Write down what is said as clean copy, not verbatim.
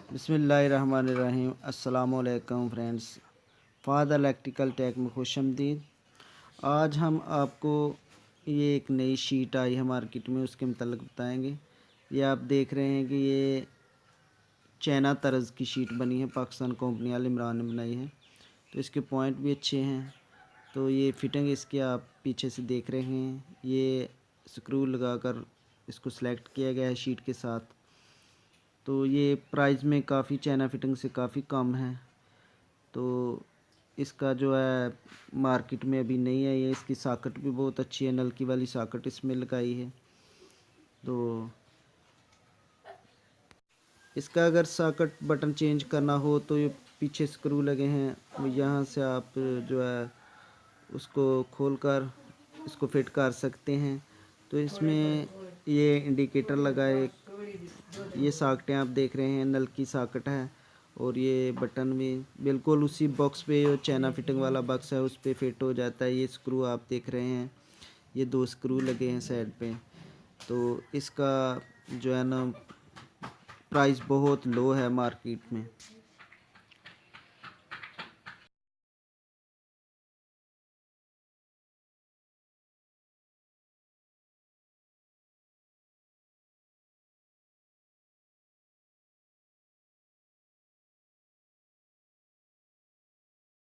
बिस्मिल्लाहिर्रहमानिर्रहीम। अस्सलामुअलैकुम friends, फ़ाद electrical take में खुशामदीद। आज हम आपको ये एक नई शीट आई है मार्केट में, उसके मतलब बताएंगे। ये आप देख रहे हैं कि ये चाइना तर्ज की शीट बनी है, पाकिस्तान कंपनी अल इमरान ने बनाई है। तो इसके पॉइंट भी अच्छे हैं। तो ये फिटिंग इसके आप पीछे से देख रहे हैं, ये स्क्रू लगाकर इसको सेलेक्ट किया गया है शीट के साथ। तो ये प्राइस में काफ़ी चाइना फिटिंग से काफ़ी कम है। तो इसका जो है मार्केट में अभी नहीं है ये। इसकी सॉकेट भी बहुत अच्छी है, नलकी वाली सॉकेट इसमें लगाई है। तो इसका अगर सॉकेट बटन चेंज करना हो तो ये पीछे स्क्रू लगे हैं, वो यहाँ से आप जो है उसको खोलकर इसको फिट कर सकते हैं। तो इसमें ये इंडिकेटर लगा है, ये सॉकेटें आप देख रहे हैं, नल की सॉकेट है। और ये बटन भी बिल्कुल उसी बॉक्स पे, जो चाइना फिटिंग वाला बॉक्स है उस पे फिट हो जाता है। ये स्क्रू आप देख रहे हैं, ये 2 स्क्रू लगे हैं साइड पे। तो इसका जो है ना प्राइस बहुत लो है मार्केट में।